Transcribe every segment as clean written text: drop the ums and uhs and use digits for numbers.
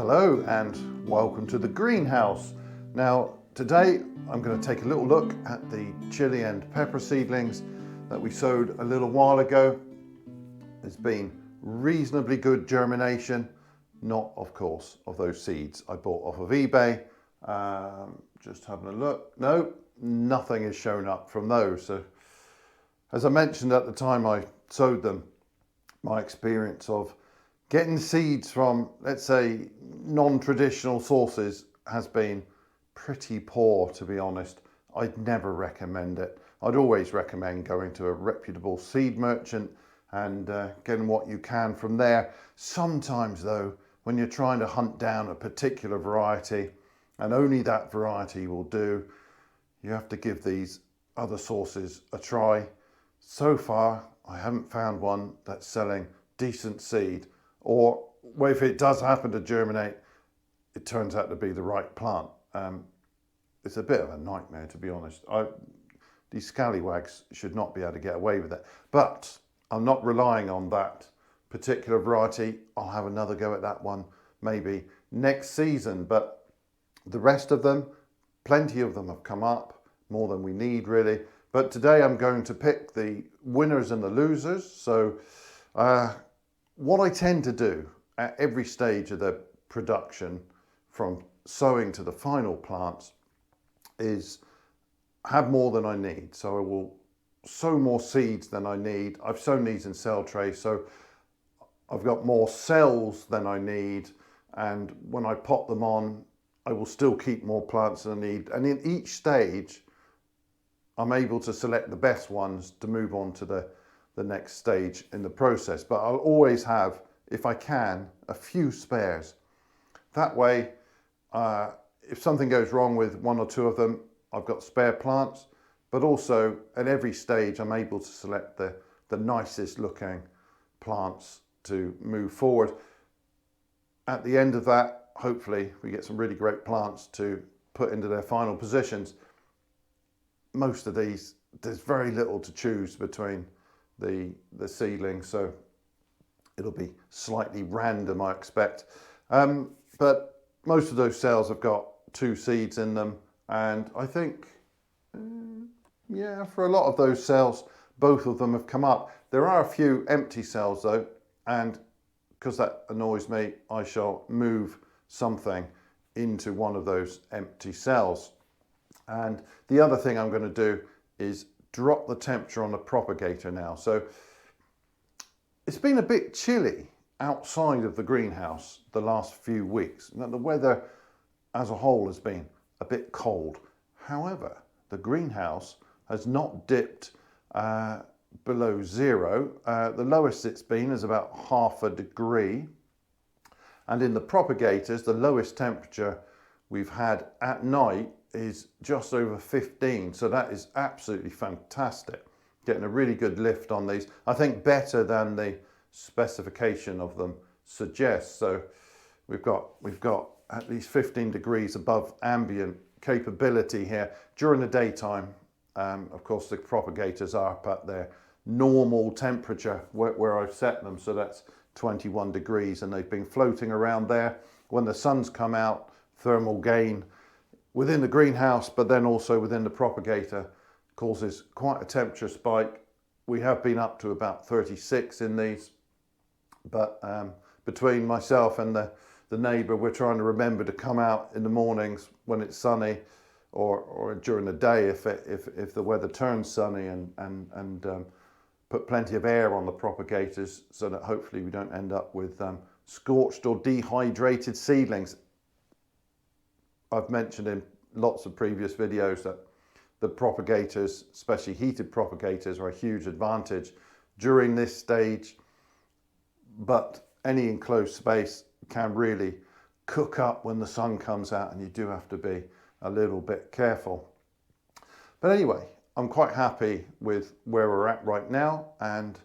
Hello and welcome to the greenhouse. Now today I'm going to take a little look at the chili and pepper seedlings that we sowed a little while ago. There's been reasonably good germination, not of course of those seeds I bought off of eBay. Just having a look. No, nothing is shown up from those. So as I mentioned at the time I sowed them, my experience of getting seeds from, let's say, non-traditional sources has been pretty poor, to be honest. I'd never recommend it. I'd always recommend going to a reputable seed merchant and getting what you can from there. Sometimes though, when you're trying to hunt down a particular variety and only that variety will do, you have to give these other sources a try. So far, I haven't found one that's selling decent seed, or if it does happen to germinate, it turns out to be the right plant. It's a bit of a nightmare, to be honest. These scallywags should not be able to get away with it. But I'm not relying on that particular variety. I'll have another go at that one maybe next season. But the rest of them, plenty of them have come up, more than we need really. But today I'm going to pick the winners and the losers. So what I tend to do at every stage of the production, from sowing to the final plants, is have more than I need. So I will sow more seeds than I need. I've sown these in cell trays, so I've got more cells than I need. And when I pop them on, I will still keep more plants than I need. And in each stage, I'm able to select the best ones to move on to the next stage in the process. But I'll always have, if I can, a few spares. That way, if something goes wrong with one or two of them, I've got spare plants, but also at every stage I'm able to select the nicest looking plants to move forward. At the end of that, hopefully we get some really great plants to put into their final positions. Most of these, there's very little to choose between the seedlings, so it'll be slightly random, I expect. But most of those cells have got 2 seeds in them, and I think, yeah, for a lot of those cells, both of them have come up. There are a few empty cells though, and because that annoys me, I shall move something into one of those empty cells. And the other thing I'm going to do is drop the temperature on the propagator now. So it's been a bit chilly outside of the greenhouse the last few weeks. Now, the weather as a whole has been a bit cold. However, the greenhouse has not dipped below 0. The lowest it's been is about ½ degree. And in the propagators, the lowest temperature we've had at night is just over 15. So that is absolutely fantastic. Getting a really good lift on these. I think better than the specification of them suggests. So we've got at least 15 degrees above ambient capability here. During the daytime, of course, the propagators are up at their normal temperature where I've set them. So that's 21 degrees, and they've been floating around there. When the sun's come out, thermal gain within the greenhouse, but then also within the propagator, causes quite a temperature spike. We have been up to about 36 in these, but between myself and the neighbour, we're trying to remember to come out in the mornings when it's sunny, or during the day if the weather turns sunny, and put plenty of air on the propagators so that hopefully we don't end up with scorched or dehydrated seedlings. I've mentioned in lots of previous videos that the propagators, especially heated propagators, are a huge advantage during this stage, but any enclosed space can really cook up when the sun comes out, and you do have to be a little bit careful. But anyway, I'm quite happy with where we're at right now, and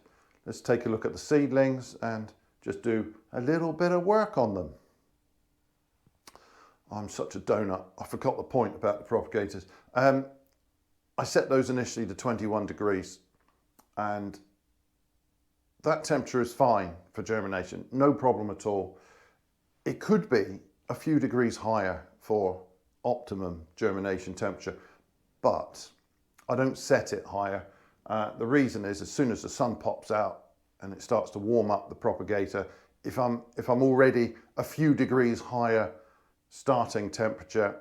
let's take a look at the seedlings and just do a little bit of work on them. I'm such a donut. I forgot the point about the propagators. I set those initially to 21 degrees, and that temperature is fine for germination, no problem at all. It could be a few degrees higher for optimum germination temperature, but I don't set it higher. The reason is, as soon as the sun pops out and it starts to warm up the propagator, if I'm already a few degrees higher starting temperature,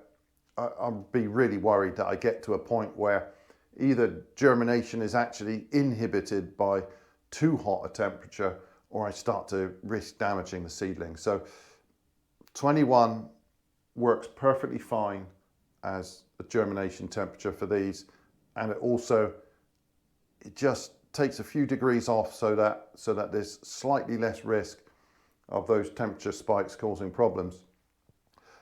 I'll be really worried that I get to a point where either germination is actually inhibited by too hot a temperature, or I start to risk damaging the seedling. So 21 works perfectly fine as a germination temperature for these, and it just takes a few degrees off so that there's slightly less risk of those temperature spikes causing problems.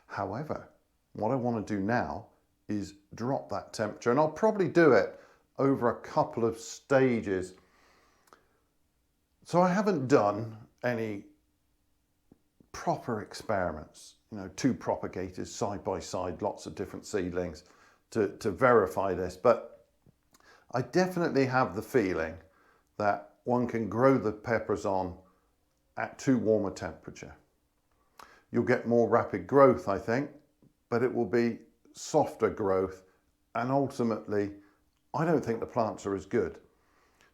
However, what I want to do now is drop that temperature, and I'll probably do it over a couple of stages. So I haven't done any proper experiments, two propagators side by side, lots of different seedlings to verify this, but I definitely have the feeling that one can grow the peppers on at too warm a temperature. You'll get more rapid growth, I think, but it will be softer growth, and ultimately I don't think the plants are as good.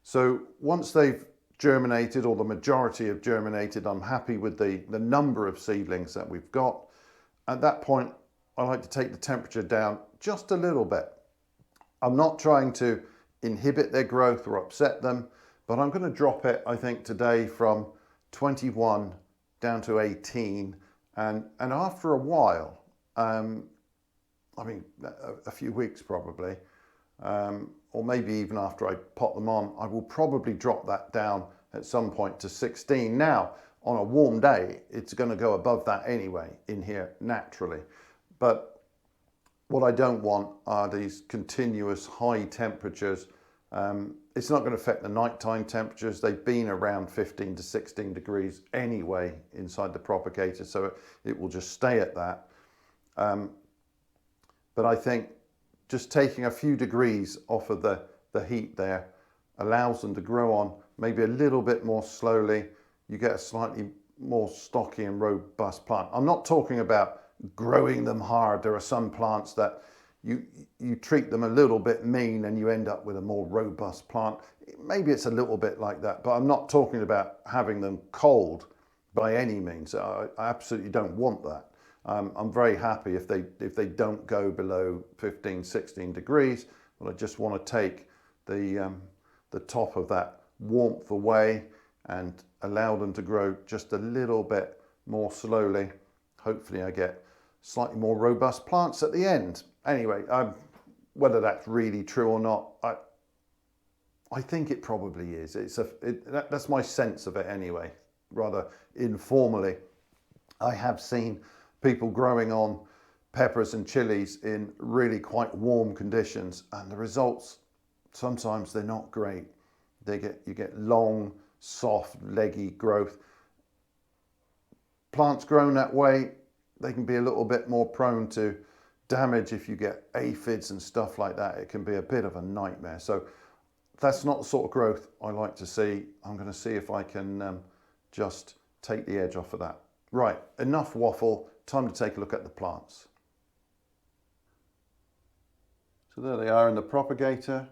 So once they've germinated, or the majority have germinated, I'm happy with the number of seedlings that we've got. At that point, I like to take the temperature down just a little bit. I'm not trying to inhibit their growth or upset them, but I'm going to drop it, I think, today from 21 down to 18, and after a while, I mean a few weeks probably, or maybe even after I pot them on, I will probably drop that down at some point to 16. Now, on a warm day, it's going to go above that anyway in here naturally. But what I don't want are these continuous high temperatures. It's not going to affect the nighttime temperatures. They've been around 15 to 16 degrees anyway inside the propagator, so it will just stay at that. But I think just taking a few degrees off of the heat there allows them to grow on maybe a little bit more slowly. You get a slightly more stocky and robust plant. I'm not talking about growing them hard. There are some plants that you treat them a little bit mean and you end up with a more robust plant. Maybe it's a little bit like that, but I'm not talking about having them cold by any means. I absolutely don't want that. I'm very happy if they don't go below 15, 16 degrees, but I just want to take the top of that warmth away and allow them to grow just a little bit more slowly. Hopefully I get slightly more robust plants at the end. Anyway, whether that's really true or not, I think it probably is. That's my sense of it anyway, rather informally. I have seen people growing on peppers and chilies in really quite warm conditions, and the results, sometimes they're not great. You get long, soft, leggy growth. Plants grown that way, they can be a little bit more prone to damage if you get aphids and stuff like that. It can be a bit of a nightmare. So that's not the sort of growth I like to see. I'm going to see if I can just take the edge off of that. Right, enough waffle, time to take a look at the plants. So there they are in the propagator.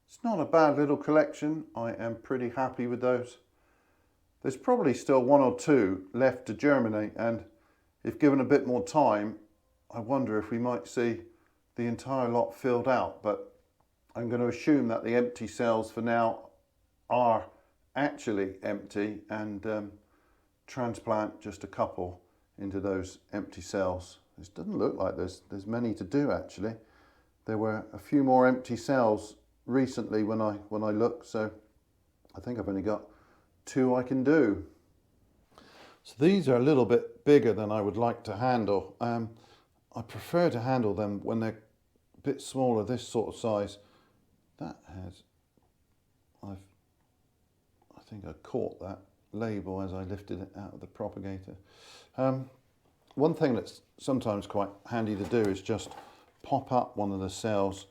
It's not a bad little collection. I am pretty happy with those. There's probably still one or two left to germinate, and if given a bit more time, I wonder if we might see the entire lot filled out, but I'm going to assume that the empty cells for now are actually empty, and transplant just a couple into those empty cells. This doesn't look like there's many to do actually. There were a few more empty cells recently when I looked, so I think I've only got 2 I can do. So these are a little bit bigger than I would like to handle. I prefer to handle them when they're a bit smaller, this sort of size. That has, I think I caught that label as I lifted it out of the propagator. One thing that's sometimes quite handy to do is just pop up one of the cells,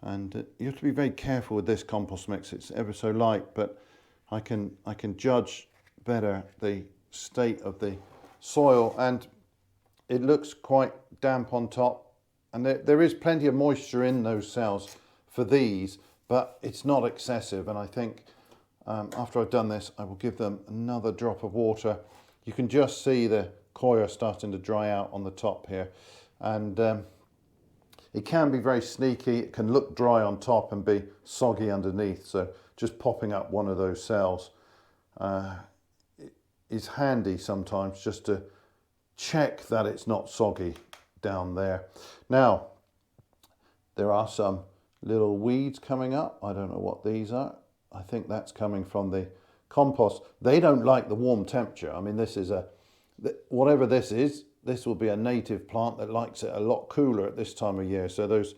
and you have to be very careful with this compost mix. It's ever so light, but I can judge better the state of the soil, and it looks quite damp on top, and there is plenty of moisture in those cells for these, but it's not excessive. And I think after I've done this, I will give them another drop of water. You can just see the coir starting to dry out on the top here, and it can be very sneaky. It can look dry on top and be soggy underneath, so just popping up one of those cells is handy sometimes, just to check that it's not soggy down there. Now, there are some little weeds coming up. I don't know what these are. I think that's coming from the compost. They don't like the warm temperature. I mean, this is whatever this is, this will be a native plant that likes it a lot cooler at this time of year. So those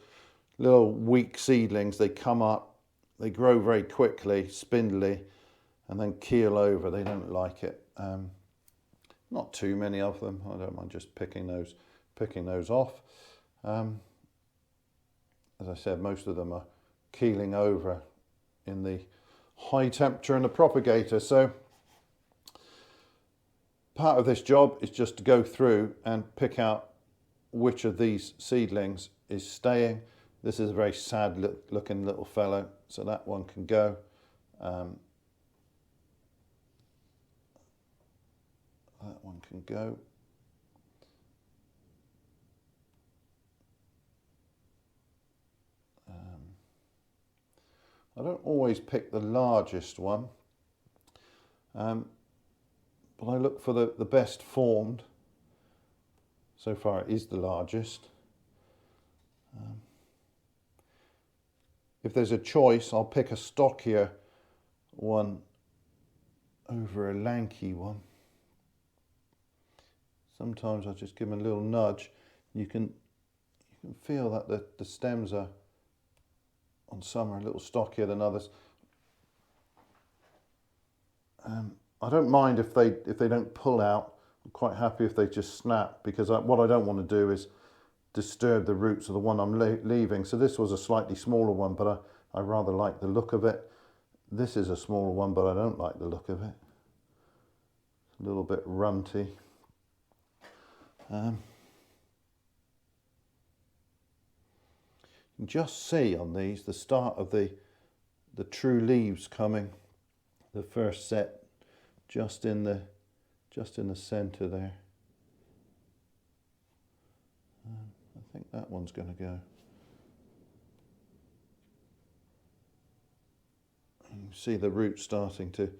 little weak seedlings, they come up, they grow very quickly, spindly, and then keel over. They don't like it. Not too many of them. I don't mind just picking those off. As I said, most of them are keeling over in the high temperature in the propagator. So part of this job is just to go through and pick out which of these seedlings is staying. This is a very sad looking little fellow, so that one can go. That one can go. I don't always pick the largest one, but I look for the best formed. So far it is the largest. If there's a choice, I'll pick a stockier one over a lanky one. Sometimes I just give them a little nudge. You can feel that the stems are, on some are a little stockier than others. I don't mind if they don't pull out. I'm quite happy if they just snap, because what I don't want to do is disturb the roots of the one I'm leaving. So this was a slightly smaller one, but I rather like the look of it. This is a smaller one, but I don't like the look of it. A little bit runty. You can just see on these the start of the true leaves coming. The first set just in the center there. I think that one's going to go. You can see the roots starting to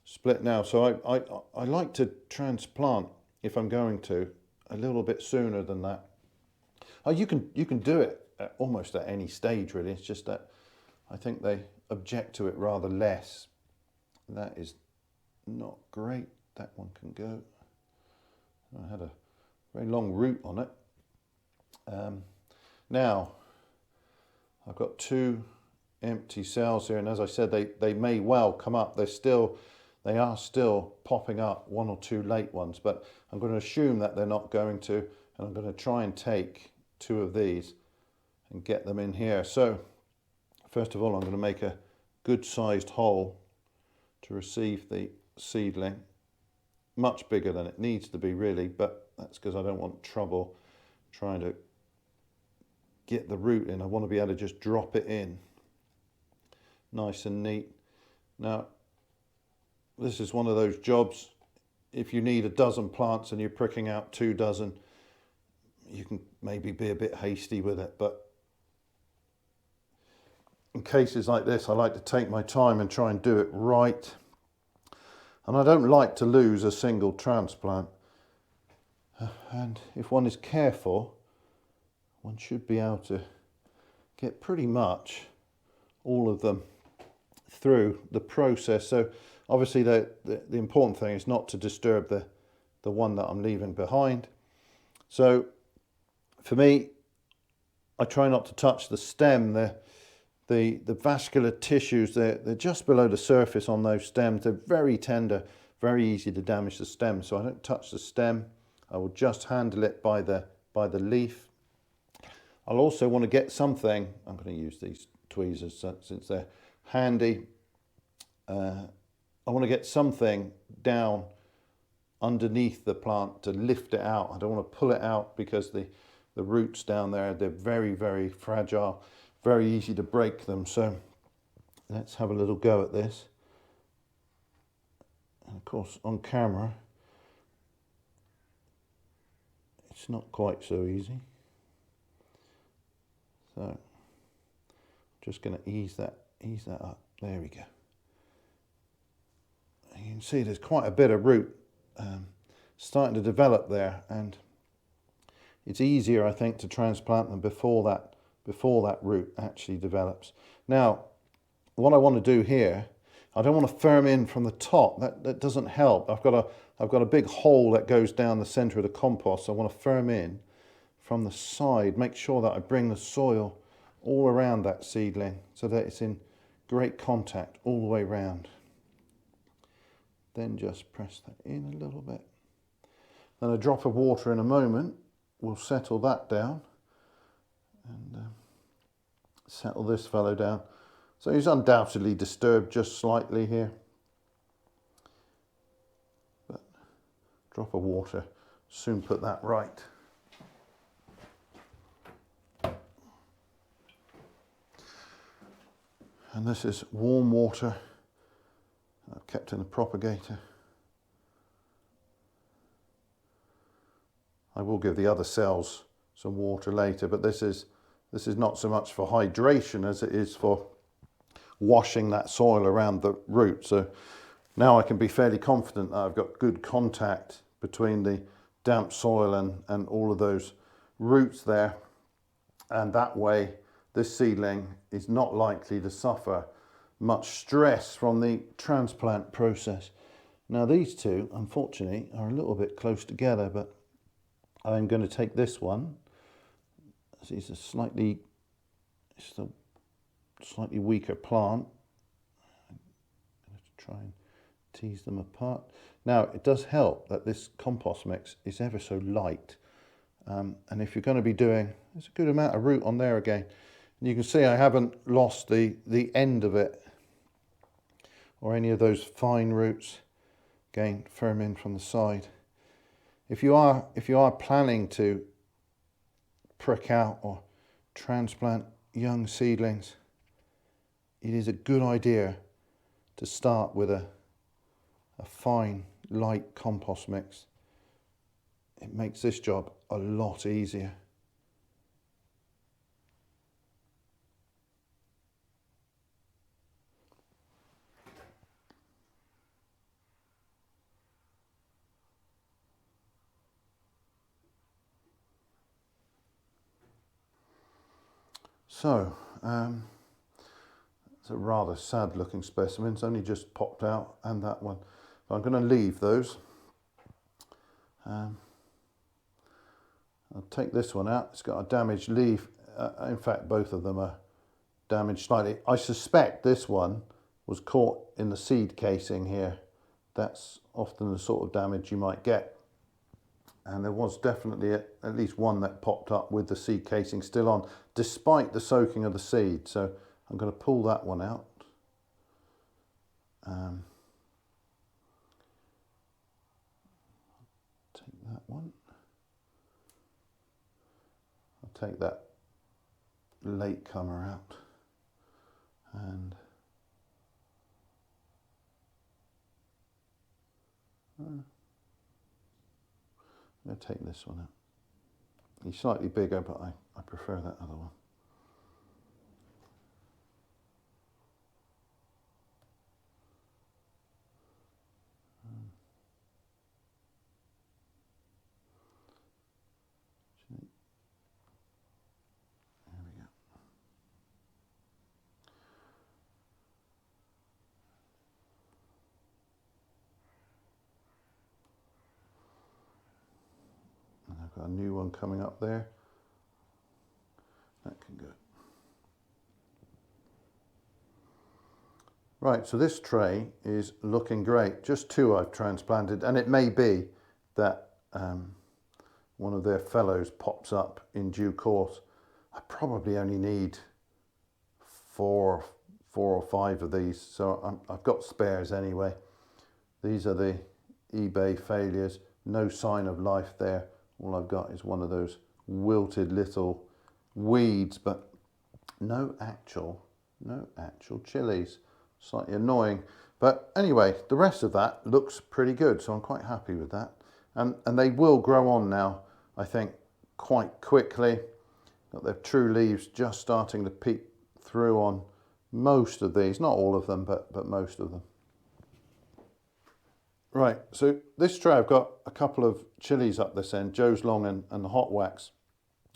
split now. So I like to transplant, if I'm going to, a little bit sooner than that. Oh, you can do it almost at any stage, really. It's just that I think they object to it rather less. That is not great. That one can go. I had a very long root on it. Now, I've got two empty cells here, and as I said, they may well come up. They are still popping up, one or two late ones, but I'm going to assume that they're not going to, and I'm going to try and take two of these and get them in here. So first of all, I'm going to make a good sized hole to receive the seedling. Much bigger than it needs to be, really, but that's because I don't want trouble trying to get the root in. I want to be able to just drop it in nice and neat. Now, this is one of those jobs, if you need a dozen plants and you're pricking out 2 dozen, you can maybe be a bit hasty with it, but in cases like this, I like to take my time and try and do it right. And I don't like to lose a single transplant. And if one is careful, one should be able to get pretty much all of them through the process. So obviously the important thing is not to disturb the one that I'm leaving behind. So for me, I try not to touch the stem. The vascular tissues, they're just below the surface on those stems. They're very tender, very easy to damage the stem. So I don't touch the stem. I will just handle it by the leaf. I'll also want to get something, I'm going to use these tweezers since they're handy. I want to get something down underneath the plant to lift it out. I don't want to pull it out because the roots down there, they're very, very fragile, very easy to break them. So let's have a little go at this. And of course, on camera, it's not quite so easy. So just going to ease that up. There we go. You can see there's quite a bit of root starting to develop there, and it's easier, I think, to transplant them before that root actually develops. Now, what I want to do here, I don't want to firm in from the top. That doesn't help. I've got a big hole that goes down the center of the compost. So I want to firm in from the side. Make sure that I bring the soil all around that seedling so that it's in great contact all the way around. Then just press that in a little bit. Then a drop of water in a moment will settle that down and settle this fellow down. So he's undoubtedly disturbed just slightly here. But a drop of water soon put that right. And this is warm water I've kept in the propagator. I will give the other cells some water later, but this is not so much for hydration as it is for washing that soil around the root. So now I can be fairly confident that I've got good contact between the damp soil and all of those roots there. And that way, this seedling is not likely to suffer much stress from the transplant process. Now these two, unfortunately, are a little bit close together, but I'm going to take this one. It's a slightly weaker plant. I'm going to try and tease them apart. Now it does help that this compost mix is ever so light. And if you're going to be doing, there's a good amount of root on there again. And you can see I haven't lost the end of it or any of those fine roots. Again, firm in from the side. If you are planning to prick out or transplant young seedlings, it is a good idea to start with a fine, light compost mix. It makes this job a lot easier. So, it's a rather sad looking specimen. It's only just popped out, and that one. So I'm going to leave those. I'll take this one out. It's got a damaged leaf. In fact, both of them are damaged slightly. I suspect this one was caught in the seed casing here. That's often the sort of damage you might get. And there was definitely at least one that popped up with the seed casing still on, despite the soaking of the seed. So I'm going to pull that one out. Take that one. I'll take that latecomer out. And I'm going to take this one out. He's slightly bigger, but I prefer that other one. There we go. And I've got a new one coming up there. That can go. Right, so this tray is looking great. Just two I've transplanted, and it may be that one of their fellows pops up in due course. I probably only need four or five of these, so I've got spares anyway. These are the eBay failures. No sign of life there. All I've got is one of those wilted little weeds, but no actual chilies. Slightly annoying. But anyway, the rest of that looks pretty good, so I'm quite happy with that. And they will grow on now, I think, quite quickly. Got their true leaves just starting to peek through on most of these. Not all of them, but most of them. Right, so this tray I've got a couple of chilies up this end, Joe's Long and the Hot Wax.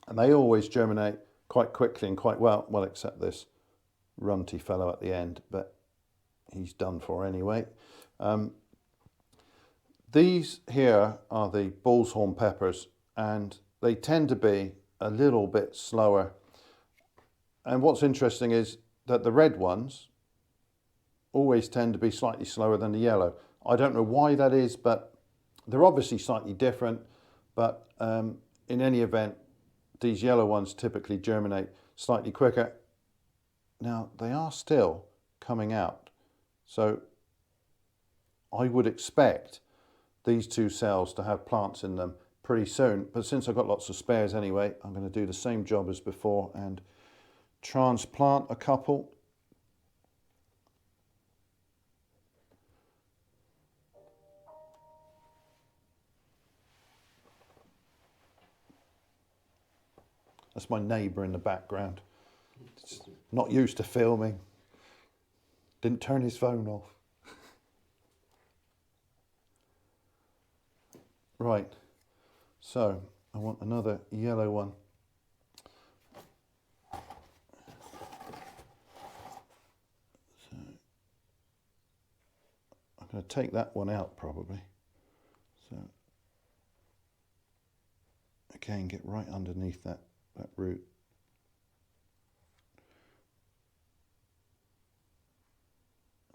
And they always germinate quite quickly and quite well, except this runty fellow at the end, but he's done for anyway. These here are the bull's horn peppers, and they tend to be a little bit slower. And what's interesting is that the red ones always tend to be slightly slower than the yellow. I don't know why that is, but they're obviously slightly different. But in any event, these yellow ones typically germinate slightly quicker. Now, they are still coming out. So I would expect these two cells to have plants in them pretty soon. But since I've got lots of spares anyway, I'm going to do the same job as before and transplant a couple. That's my neighbour in the background. Not used to filming. Didn't turn his phone off. Right, so I want another yellow one. So I'm going to take that one out probably. So again, get right underneath that root.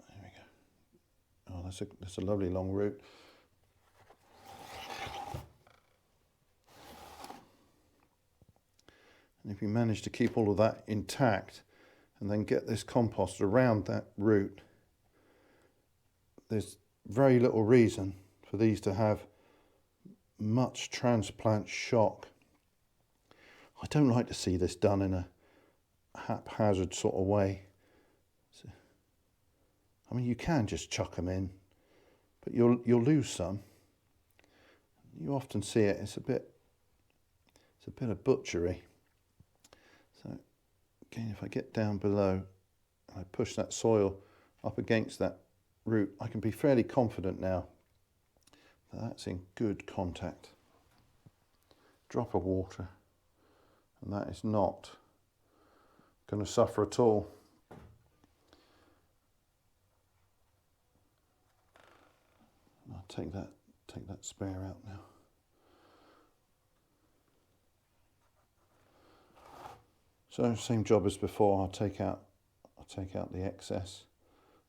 There we go. Oh, that's a lovely long root. And if you manage to keep all of that intact and then get this compost around that root, there's very little reason for these to have much transplant shock. I don't like to see this done in a haphazard sort of way. So, I mean, you can just chuck them in, but you'll lose some. You often see it. It's a bit of butchery. So again, if I get down below and I push that soil up against that root, I can be fairly confident now that that's in good contact. Drop of water, and that is not going to suffer at all. I'll take that spare out now. So same job as before. I'll take out the excess.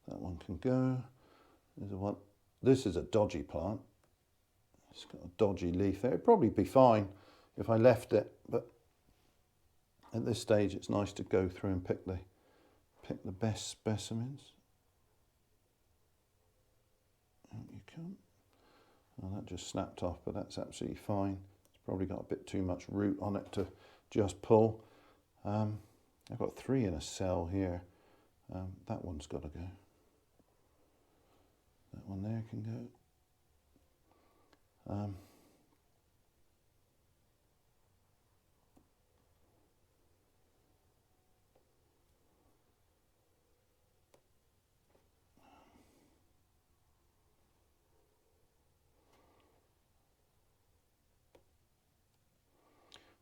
That one can go. There's one. This is a dodgy plant. It's got a dodgy leaf there. It'd probably be fine if I left it, but at this stage it's nice to go through and pick the best specimens. Out you come. Well, that just snapped off, but that's absolutely fine. It's probably got a bit too much root on it to just pull. I've got 3 in a cell here. That one's got to go. That one there can go.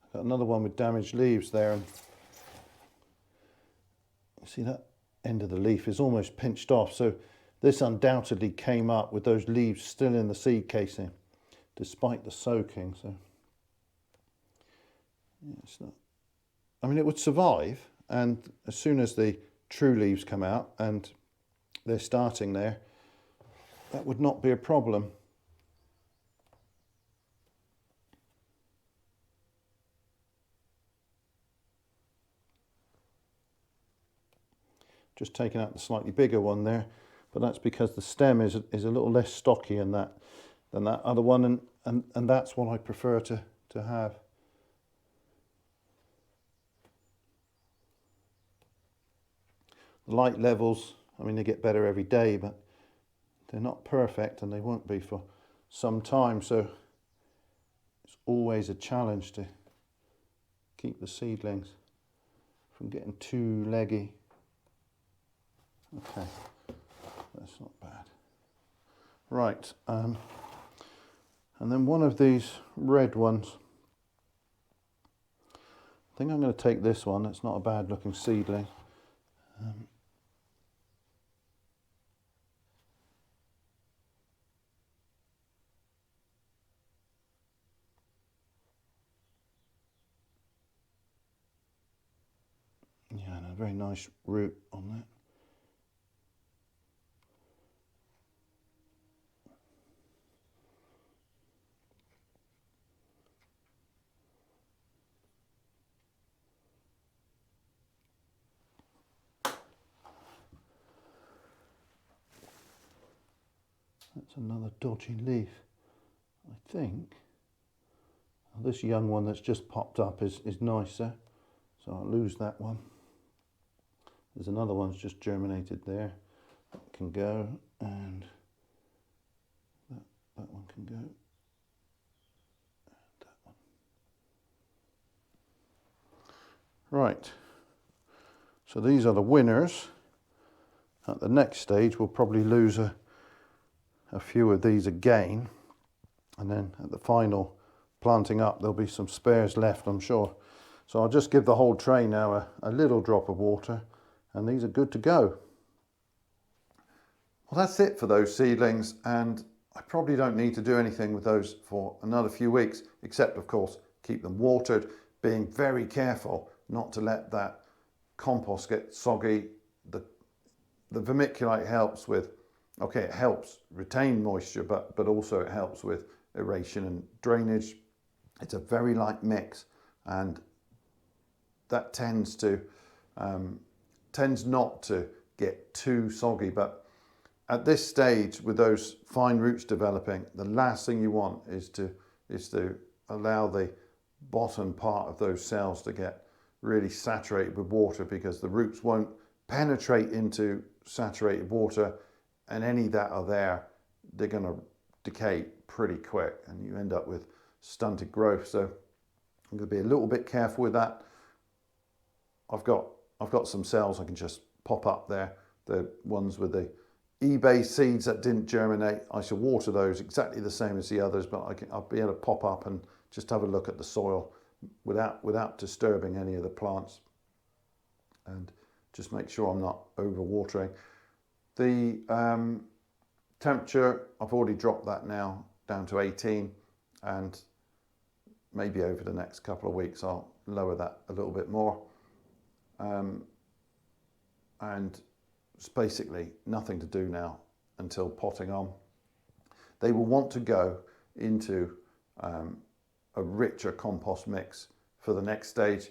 I've got another one with damaged leaves there. And see that end of the leaf is almost pinched off, so this undoubtedly came up with those leaves still in the seed casing despite the soaking. So yeah, it's not, I mean, it would survive, and as soon as the true leaves come out and they're starting there, that would not be a problem. Just taking out the slightly bigger one there, but that's because the stem is a little less stocky in that. than that other one, and that's what I prefer to have. The light levels, I mean, they get better every day, but they're not perfect, and they won't be for some time, so it's always a challenge to keep the seedlings from getting too leggy. Okay, that's not bad. Right, and then one of these red ones, I think I'm going to take this one. It's not a bad looking seedling. Yeah, and a very nice root on that. That's another dodgy leaf, I think. This young one that's just popped up is nicer, so I'll lose that one. There's another one that's just germinated there. That can go, and that one can go. And that one. Right, so these are the winners. At the next stage we'll probably lose a few of these again, and then at the final planting up there'll be some spares left, I'm sure. So I'll just give the whole tray now a little drop of water, and these are good to go. Well, that's it for those seedlings, and I probably don't need to do anything with those for another few weeks, except of course keep them watered, being very careful not to let that compost get soggy. The vermiculite helps with, okay, it helps retain moisture, but also it helps with aeration and drainage. It's a very light mix, and that tends not to get too soggy. But at this stage, with those fine roots developing, the last thing you want is to allow the bottom part of those cells to get really saturated with water, because the roots won't penetrate into saturated water, and any that are there, they're going to decay pretty quick, and you end up with stunted growth. So I'm going to be a little bit careful with that. I've got some cells I can just pop up there, the ones with the eBay seeds that didn't germinate. I shall water those exactly the same as the others, but I'll be able to pop up and just have a look at the soil without disturbing any of the plants, and just make sure I'm not over watering. The temperature, I've already dropped that now down to 18, and maybe over the next couple of weeks I'll lower that a little bit more. And it's basically nothing to do now until potting on. They will want to go into a richer compost mix for the next stage.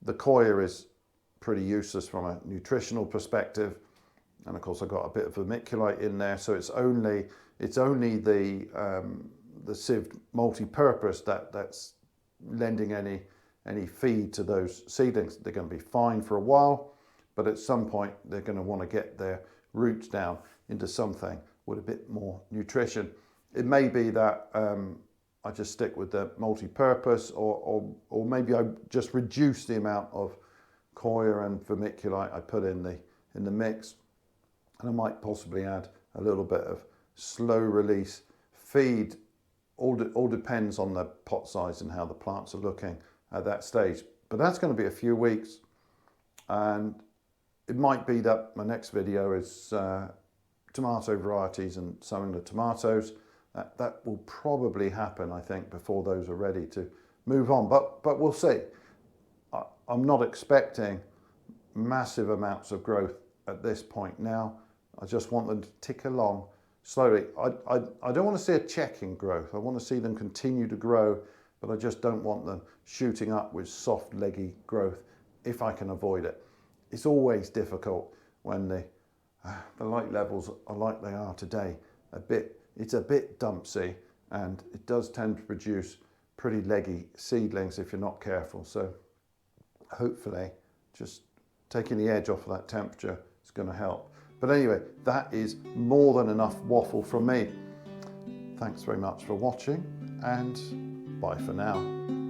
The coir is pretty useless from a nutritional perspective, and of course I've got a bit of vermiculite in there, so it's only the sieved multi-purpose that's lending any feed to those seedlings. They're going to be fine for a while, but at some point they're going to want to get their roots down into something with a bit more nutrition. It may be that I just stick with the multi-purpose, or maybe I just reduce the amount of coir and vermiculite I put in the mix, and I might possibly add a little bit of slow release feed. All depends on the pot size and how the plants are looking at that stage. But that's going to be a few weeks, and it might be that my next video is tomato varieties and sowing the tomatoes. That will probably happen, I think, before those are ready to move on. But we'll see. I'm not expecting massive amounts of growth at this point now. I just want them to tick along slowly. I don't want to see a check in growth. I want to see them continue to grow, but I just don't want them shooting up with soft, leggy growth if I can avoid it. It's always difficult when the light levels are like they are today. It's a bit dumpsy, and it does tend to produce pretty leggy seedlings if you're not careful. So hopefully just taking the edge off of that temperature is going to help. But anyway, that is more than enough waffle from me. Thanks very much for watching, and bye for now.